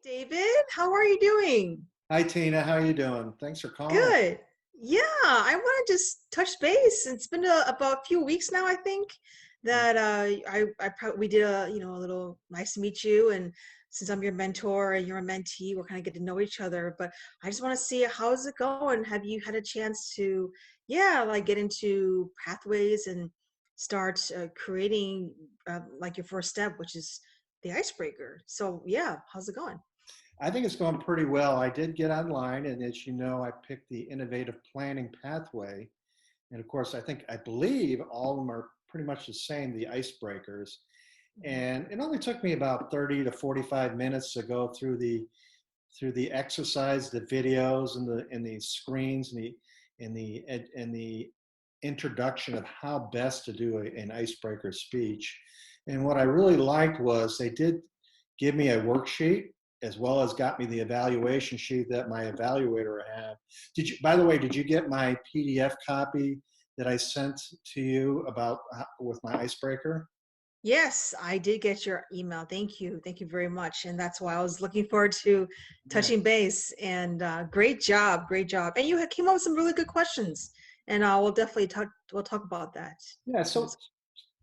David, how are you doing? Hi Tina, how you doing? Thanks for calling. Good. Yeah, I want to just touch base. It's been about a few weeks now, I think, that we did a little nice to meet you, and since I'm your mentor and you're a mentee, we're kind of getting to know each other. But I just want to see how's it going. Have you had a chance to, yeah, like get into pathways and start creating like your first step, which is the icebreaker. So yeah, how's it going? I think it's going pretty well. I did get online, and as you know, I picked the innovative planning pathway. And of course, I believe all of them are pretty much the same, the icebreakers. And it only took me about 30 to 45 minutes to go through the exercise, the videos, and the screens, and the introduction of how best to do an icebreaker speech. And what I really liked was they did give me a worksheet as well as got me the evaluation sheet that my evaluator had. By the way, did you get my PDF copy that I sent to you about with my icebreaker? Yes, I did get your email. Thank you. Thank you very much. And that's why I was looking forward to Yeah. touching base. And great job. Great job. And you came up with some really good questions. And we'll talk about that. Yeah. in So, this-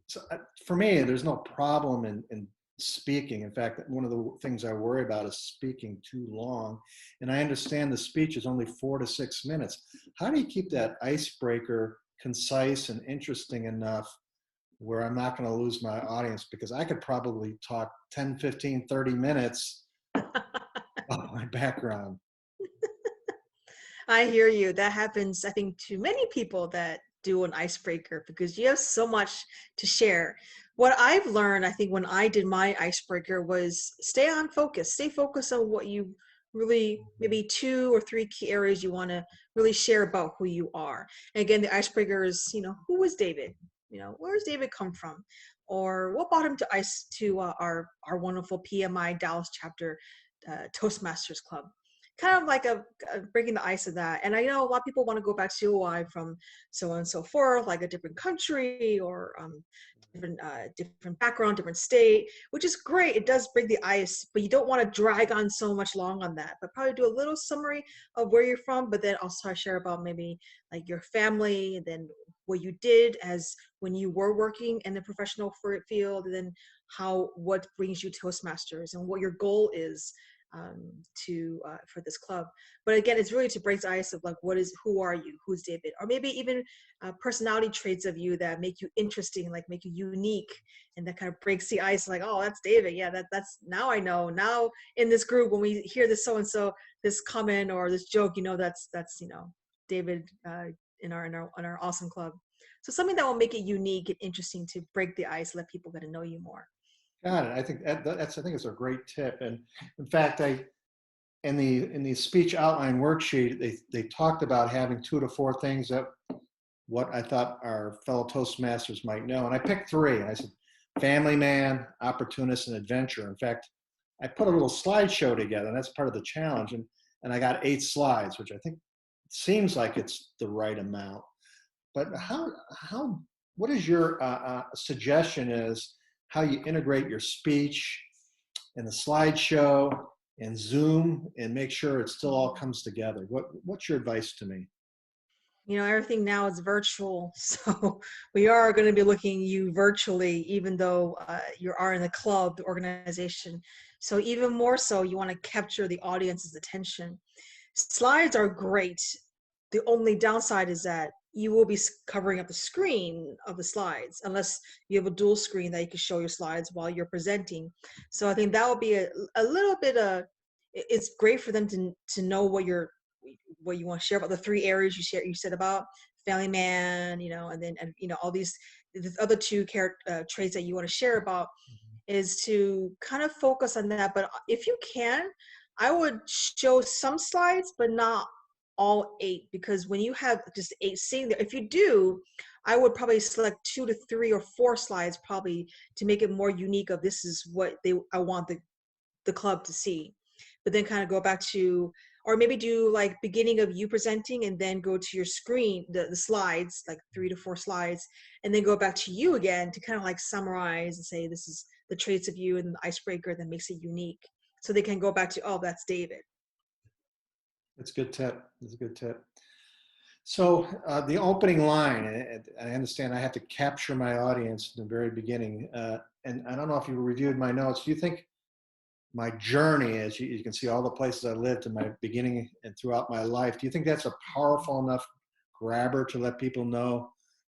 so for me, there's no problem in speaking. In fact, one of the things I worry about is speaking too long. And I understand the speech is only 4 to 6 minutes. How do you keep that icebreaker concise and interesting enough where I'm not going to lose my audience? Because I could probably talk 10, 15, 30 minutes of my background. I hear you. That happens, I think, to many people that do an icebreaker because you have so much to share. What I've learned, I think, when I did my icebreaker was stay on focus, stay focused on what you really, maybe two or three key areas you want to really share about who you are. And again, the icebreaker is, who is David? Where does David come from? Or what brought him to our wonderful PMI Dallas chapter Toastmasters Club? Kind of like a breaking the ice of that. And I know a lot of people want to go back to why from so on and so forth, like a different country or different background, different state, which is great. It does break the ice, but you don't want to drag on so much long on that. But probably do a little summary of where you're from, but then also share about maybe like your family and then what you did as when you were working in the professional field, and then what brings you Toastmasters and what your goal is to for this club. But again, it's really to break the ice of like, who are you, who's David, or maybe even personality traits of you that make you interesting, like make you unique, and that kind of breaks the ice. Like, oh, that's David. Yeah, that's now I know. Now in this group, when we hear this so and so, this comment or this joke, that's David in our awesome club. So something that will make it unique and interesting to break the ice, let people get to know you more. Got it. I think it's a great tip. And in fact, in the speech outline worksheet, they talked about having 2 to 4 things that what I thought our fellow Toastmasters might know. And I picked 3. And I said, family man, opportunist, and adventure. In fact, I put a little slideshow together, and that's part of the challenge. And I got 8 slides, which I think seems like it's the right amount. But what is your suggestion is how you integrate your speech and the slideshow and Zoom and make sure it still all comes together? What's your advice to me? Everything now is virtual. So we are going to be looking at you virtually, even though you are in the club, the organization. So even more so, you want to capture the audience's attention. Slides are great. The only downside is that you will be covering up the screen of the slides unless you have a dual screen that you can show your slides while you're presenting. So I think that would be a little bit it's great for them to know what you want to share about the 3 areas you said about family man, and all these the other 2 traits that you want to share about is to kind of focus on that. But if you can, I would show some slides, but not all 8, because when you have just 8 sitting there, if you do, I would probably select 2 to 3 or 4 slides probably to make it more unique of this is what I want the club to see. But then kind of go back to, or maybe do like beginning of you presenting and then go to your screen, the slides, like 3 to 4 slides, and then go back to you again to kind of like summarize and say this is the traits of you and the icebreaker that makes it unique. so they can go back to, oh, that's David. That's a good tip. That's a good tip. So the opening line, and I understand I have to capture my audience in the very beginning. And I don't know if you reviewed my notes. Do you think my journey, as you can see all the places I lived in my beginning and throughout my life, do you think that's a powerful enough grabber to let people know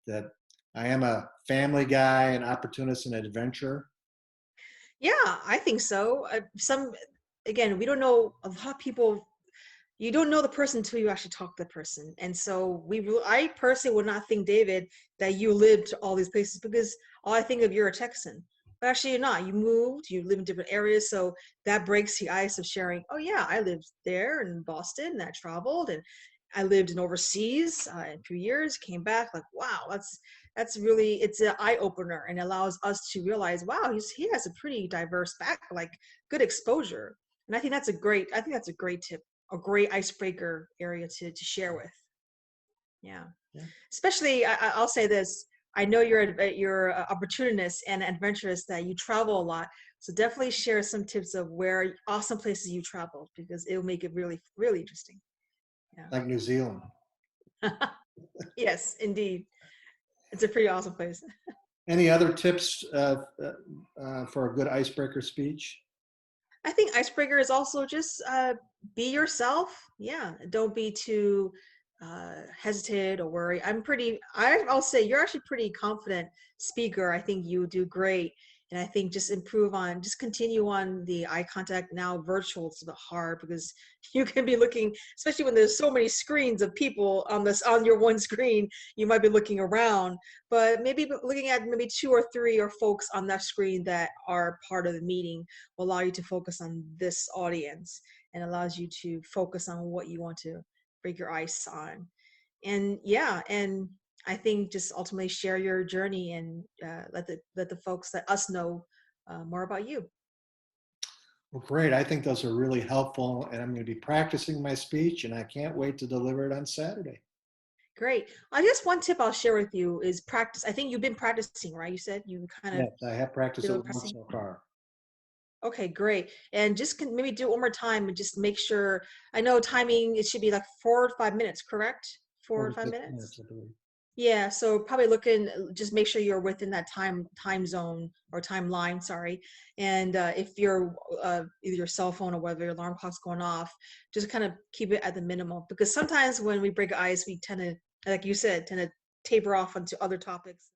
that I am a family guy, an opportunist, and an adventurer? Yeah, I think so. Again, we don't know, a lot of people, you don't know the person until you actually talk to the person. And so I personally would not think, David, that you lived all these places, because all I think of, you're a Texan. But actually you're not. You moved, you live in different areas. So that breaks the ice of sharing, oh yeah, I lived there in Boston, and I traveled, and I lived in overseas in 2 years, came back, like, wow, that's really, it's an eye opener, and allows us to realize, wow, he has a pretty diverse like good exposure. And I think that's a great tip, a great icebreaker area to share with. Yeah. Yeah. Especially, I'll say this. I know you're a opportunist and adventurous, that you travel a lot. So definitely share some tips of where awesome places you traveled, because it'll make it really, really interesting. Like New Zealand. Yeah. Yes, indeed. It's a pretty awesome place. Any other tips for a good icebreaker speech? I think icebreaker is also just be yourself. Yeah, don't be too hesitant or worried. I'll say you're actually pretty confident speaker. I think you do great. And I think just continue on the eye contact. Now virtual, it's a bit hard, because you can be looking, especially when there's so many screens of people on your one screen, you might be looking around, but maybe looking at maybe 2 or 3 or folks on that screen that are part of the meeting will allow you to focus on this audience, and allows you to focus on what you want to break your ice on. And yeah, and I think just ultimately share your journey, and let the folks, let us know more about you. Well, great. I think those are really helpful, and I'm going to be practicing my speech, and I can't wait to deliver it on Saturday. Great. I guess one tip I'll share with you is practice. I think you've been practicing, right? You said you kind of Yes, I have practiced did it a once pressing. so far. Okay, great. And just maybe do it one more time, and just make sure. I know timing, it should be like 4 to 5 minutes, correct? Four Four to to five six minutes, minutes. I believe. Yeah, so probably just make sure you're within that time zone or timeline, sorry. And if you're either your cell phone or whether your alarm clock's going off, just kind of keep it at the minimum, because sometimes when we break ice, we tend to, like you said, tend to taper off onto other topics.